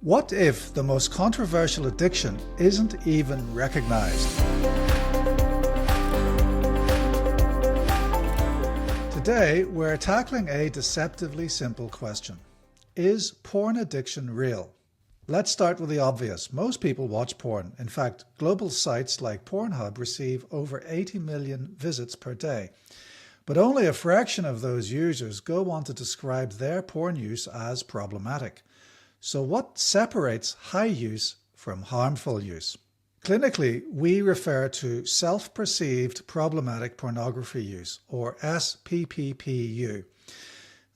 What if the most controversial addiction isn't even recognized? Today, we're tackling a deceptively simple question. Is porn addiction real? Let's start with the obvious. Most people watch porn. In fact, global sites like Pornhub receive over 80 million visits per day. But only a fraction of those users go on to describe their porn use as problematic. So what separates high use from harmful use? Clinically, we refer to self-perceived problematic pornography use, or SPPU.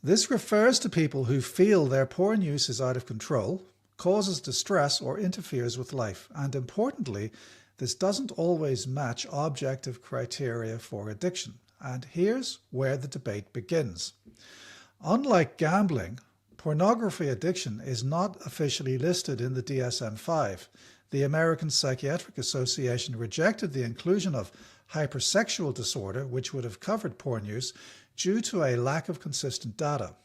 This refers to people who feel their porn use is out of control, causes distress, or interferes with life. And importantly, this doesn't always match objective criteria for addiction. And here's where the debate begins. Unlike gambling, pornography addiction is not officially listed in the DSM-5. The American Psychiatric Association rejected the inclusion of hypersexual disorder, which would have covered porn use, due to a lack of consistent data.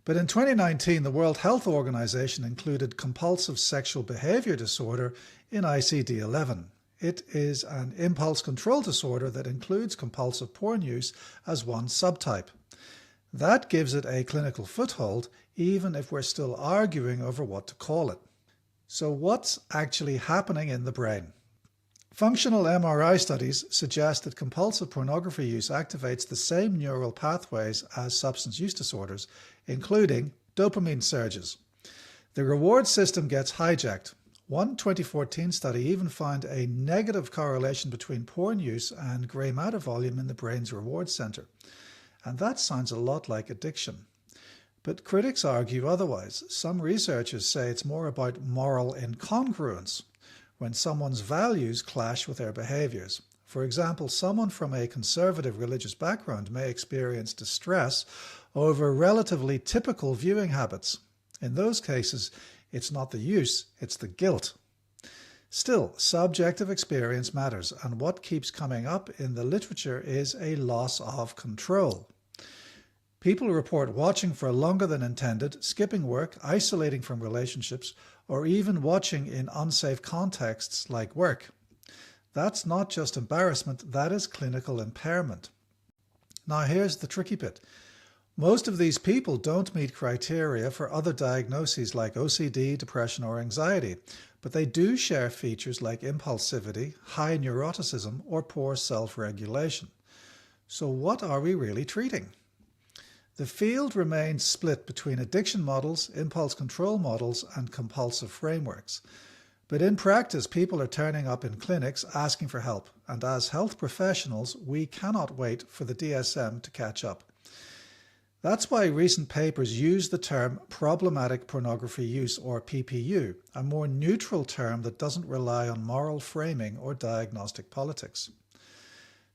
But in 2019, the World Health Organization included compulsive sexual behavior disorder in ICD-11. It is an impulse control disorder that includes compulsive porn use as one subtype. That gives it a clinical foothold, even if we're still arguing over what to call it. So what's actually happening in the brain? Functional MRI studies suggest that compulsive pornography use activates the same neural pathways as substance use disorders, including dopamine surges. The reward system gets hijacked. One 2014 study even found a negative correlation between porn use and grey matter volume in the brain's reward center. And that sounds a lot like addiction. But critics argue otherwise. Some researchers say it's more about moral incongruence, when someone's values clash with their behaviors. For example, someone from a conservative religious background may experience distress over relatively typical viewing habits. In those cases, it's not the use, it's the guilt. Still, subjective experience matters, and what keeps coming up in the literature is a loss of control. People report watching for longer than intended, skipping work, isolating from relationships, or even watching in unsafe contexts like work. That's not just embarrassment, that is clinical impairment. Now here's the tricky bit. Most of these people don't meet criteria for other diagnoses like OCD, depression, or anxiety, but they do share features like impulsivity, high neuroticism, or poor self-regulation. So what are we really treating? The field remains split between addiction models, impulse control models, and compulsive frameworks. But in practice, people are turning up in clinics asking for help, and as health professionals, we cannot wait for the DSM to catch up. That's why recent papers use the term problematic pornography use, or PPU, a more neutral term that doesn't rely on moral framing or diagnostic politics.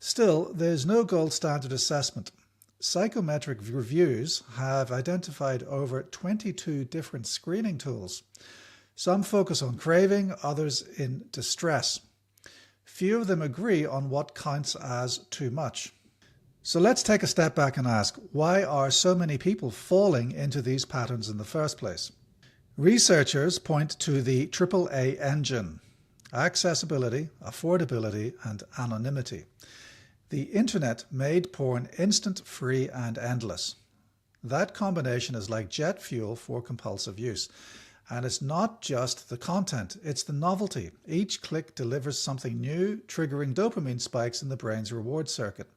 Still, there's no gold standard assessment. Psychometric reviews have identified over 22 different screening tools. Some focus on craving, others in distress. Few of them agree on what counts as too much. So let's take a step back and ask, why are so many people falling into these patterns in the first place? Researchers point to the AAA engine: accessibility, affordability, and anonymity. The internet made porn instant, free, and endless. That combination is like jet fuel for compulsive use. And it's not just the content, it's the novelty. Each click delivers something new, triggering dopamine spikes in the brain's reward circuit.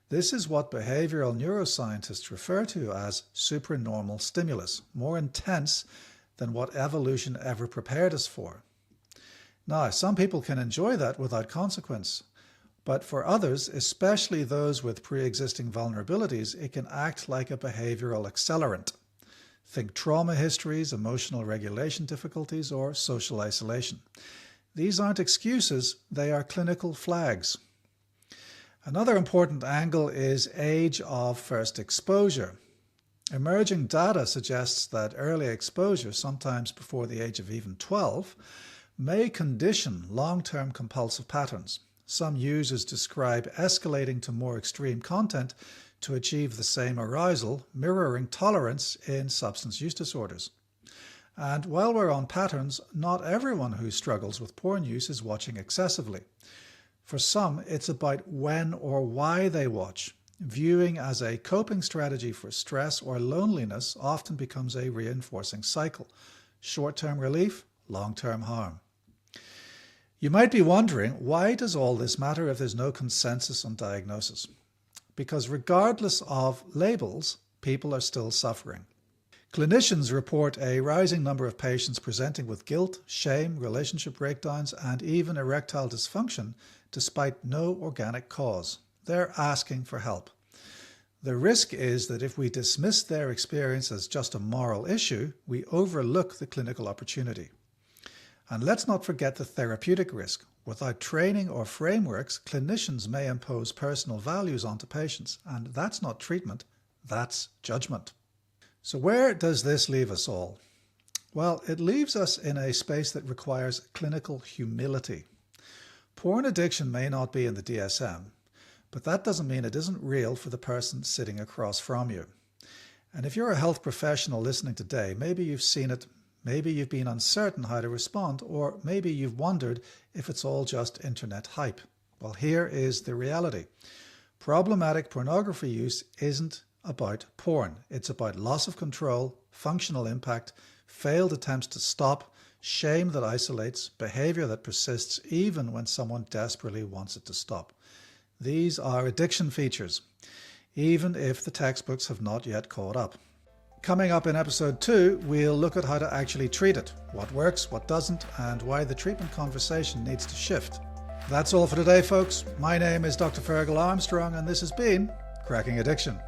This is what behavioral neuroscientists refer to as supernormal stimulus, more intense than what evolution ever prepared us for. Now, some people can enjoy that without consequence. But for others, especially those with pre-existing vulnerabilities, it can act like a behavioral accelerant. Think trauma histories, emotional regulation difficulties, or social isolation. These aren't excuses, they are clinical flags. Another important angle is age of first exposure. Emerging data suggests that early exposure, sometimes before the age of even 12, may condition long-term compulsive patterns. Some users describe escalating to more extreme content to achieve the same arousal, mirroring tolerance in substance use disorders. And while we're on patterns, not everyone who struggles with porn use is watching excessively. For some, it's about when or why they watch. Viewing as a coping strategy for stress or loneliness often becomes a reinforcing cycle. Short-term relief, long-term harm. You might be wondering, why does all this matter if there's no consensus on diagnosis? Because regardless of labels, people are still suffering. Clinicians report a rising number of patients presenting with guilt, shame, relationship breakdowns, and even erectile dysfunction despite no organic cause. They're asking for help. The risk is that if we dismiss their experience as just a moral issue, we overlook the clinical opportunity. And let's not forget the therapeutic risk. Without training or frameworks, clinicians may impose personal values onto patients, and that's not treatment, that's judgment. So where does this leave us all? Well, it leaves us in a space that requires clinical humility. Porn addiction may not be in the DSM, but that doesn't mean it isn't real for the person sitting across from you. And if you're a health professional listening today, maybe you've seen it, maybe you've been uncertain how to respond, or maybe you've wondered if it's all just internet hype. Well, here is the reality. Problematic pornography use isn't about porn. It's about loss of control, functional impact, failed attempts to stop, shame that isolates, behavior that persists even when someone desperately wants it to stop. These are addiction features, even if the textbooks have not yet caught up. Coming up in episode 2, we'll look at how to actually treat it, what works, what doesn't, and why the treatment conversation needs to shift. That's all for today, folks. My name is Dr. Ferghal Armstrong, and this has been Cracking Addiction.